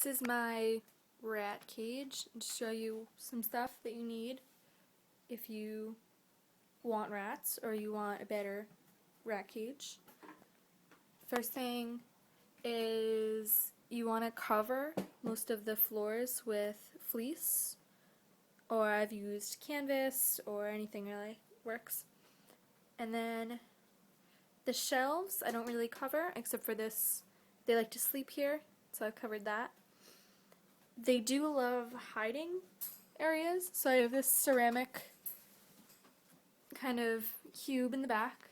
This is my rat cage, and to show you some stuff that you need if you want rats or you want a better rat cage. First thing is you want to cover most of the floors with fleece, or I've used canvas or anything really works. And then the shelves I don't really cover except for this. They like to sleep here, so I've covered that. They do love hiding areas, so I have this ceramic kind of cube in the back.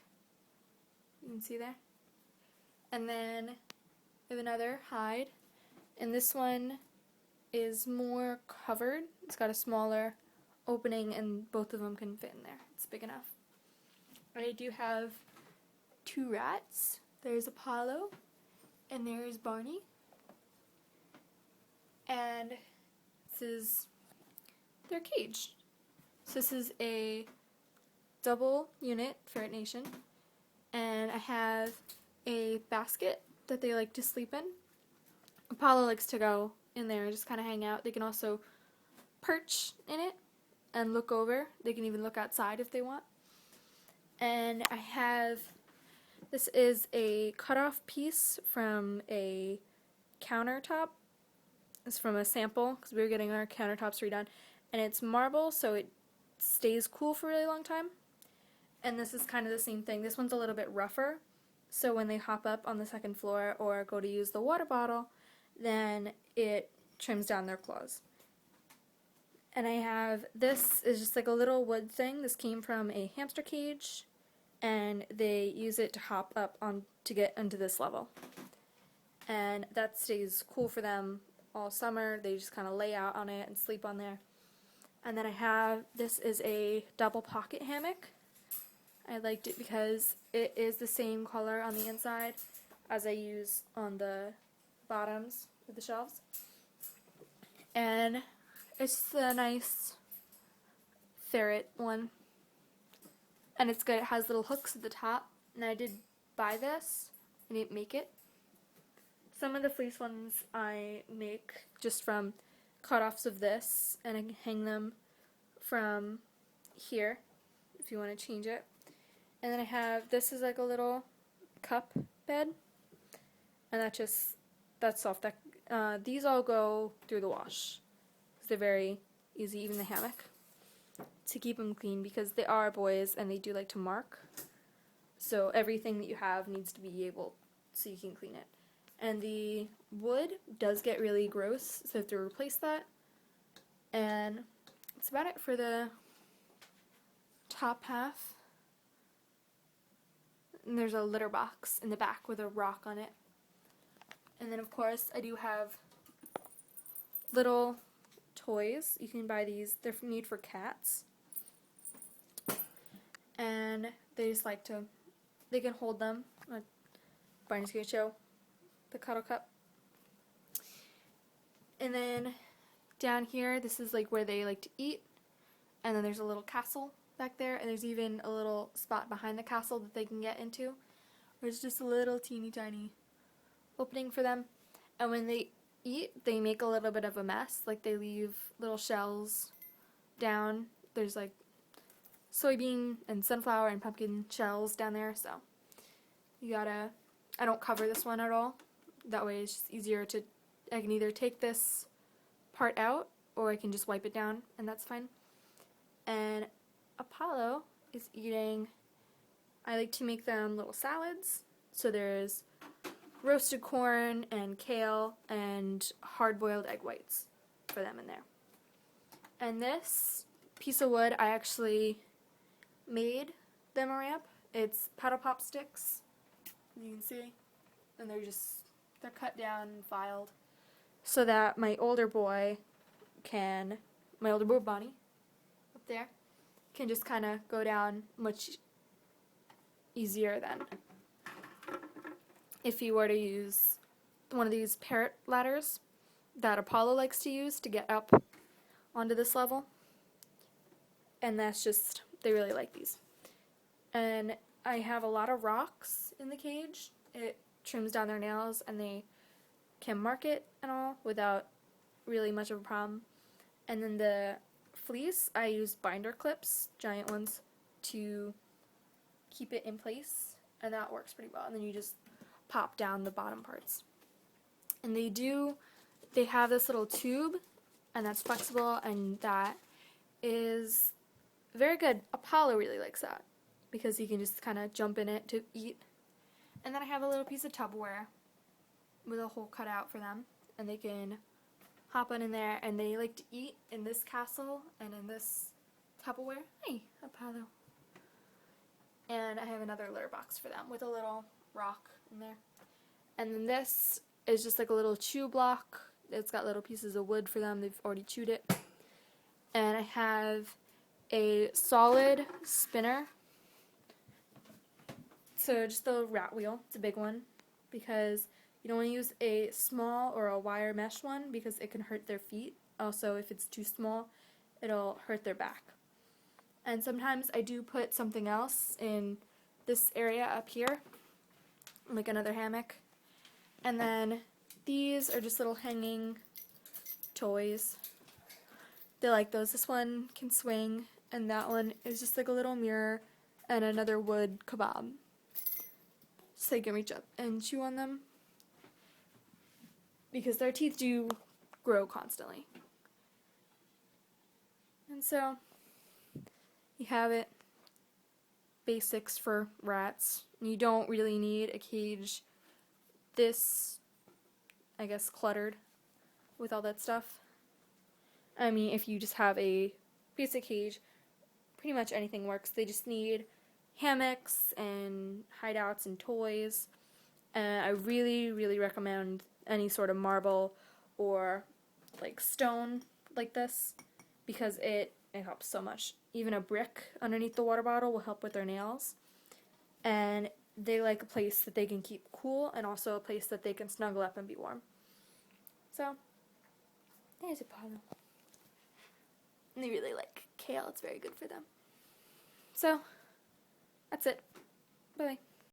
You can see there. And then I have another hide, and this one is more covered. It's got a smaller opening and both of them can fit in there. It's big enough. I do have two rats. There's Apollo and there's Barney. And this is their cage. So this is a double unit Ferret Nation, and I have a basket that they like to sleep in. Apollo likes to go in there and just kind of hang out. They can also perch in it and look over. They can even look outside if they want. And I have, this is a cut-off piece from a countertop. It's from a sample because we were getting our countertops redone, and it's marble, so it stays cool for a really long time. And this is kind of the same thing. This one's a little bit rougher, so when they hop up on the second floor or go to use the water bottle, then it trims down their claws. And I have, this is just like a little wood thing. This came from a hamster cage, and they use it to hop up on to get into this level. And that stays cool for them all summer. They just kind of lay out on it and sleep on there. And then I have, this is a double pocket hammock. I liked it because it is the same color on the inside as I use on the bottoms of the shelves. And it's a nice ferret one. And it's good. It has little hooks at the top. And I did buy this. I didn't make it. Some of the fleece ones I make just from cut-offs of this, and I can hang them from here if you want to change it. And then I have, this is like a little cup bed, and that's soft. These all go through the wash because they're very easy, even the hammock, to keep them clean because they are boys and they do like to mark. So everything that you have needs to be able so you can clean it. And the wood does get really gross, so I have to replace that. And that's about it for the top half. And there's a litter box in the back with a rock on it. And then of course I do have little toys. You can buy these. They're made for cats. And they just like to, they can hold them. Barney's going to show the cuddle cup. And then down here, this is like where they like to eat. And then there's a little castle back there, and there's even a little spot behind the castle that they can get into. There's just a little teeny tiny opening for them. And when they eat, they make a little bit of a mess. Like they leave little shells down. There's like soybean and sunflower and pumpkin shells down there, so you gotta, I don't cover this one at all. That way it's just easier to, I can either take this part out or I can just wipe it down, and that's fine. And Apollo is eating, I like to make them little salads. So there's roasted corn and kale and hard-boiled egg whites for them in there. And this piece of wood, I actually made them a ramp. It's paddle pop sticks, as you can see, and they're cut down and filed so that my older boy Bonnie, up there, can just kind of go down much easier than if you were to use one of these parrot ladders that Apollo likes to use to get up onto this level. And that's just, they really like these. And I have a lot of rocks in the cage. It trims down their nails and they can mark it and all without really much of a problem. And then the fleece, I use binder clips, giant ones, to keep it in place, and that works pretty well. And then you just pop down the bottom parts. And they have this little tube, and that's flexible, and that is very good. Apollo really likes that because he can just kind of jump in it to eat. And then I have a little piece of Tupperware with a hole cut out for them, and they can hop on in there, and they like to eat in this castle and in this Tupperware. Hey, Apollo. And I have another litter box for them with a little rock in there. And then this is just like a little chew block. It's got little pieces of wood for them. They've already chewed it. And I have a solid spinner. So just the rat wheel. It's a big one because you don't want to use a small or a wire mesh one because it can hurt their feet. Also, if it's too small, it'll hurt their back. And sometimes I do put something else in this area up here, like another hammock. And then these are just little hanging toys. They like those. This one can swing, and that one is just like a little mirror and another wood kebab. So you can reach up and chew on them because their teeth do grow constantly. And so you have it. Basics for rats. You don't really need a cage this, I guess, cluttered with all that stuff. I mean, if you just have a basic cage, pretty much anything works. They just need hammocks and hideouts and toys. And I really, really recommend any sort of marble or like stone like this because it helps so much. Even a brick underneath the water bottle will help with their nails. And they like a place that they can keep cool and also a place that they can snuggle up and be warm. So, there's Apollo. And they really like kale. It's very good for them. So, that's it. Bye-bye.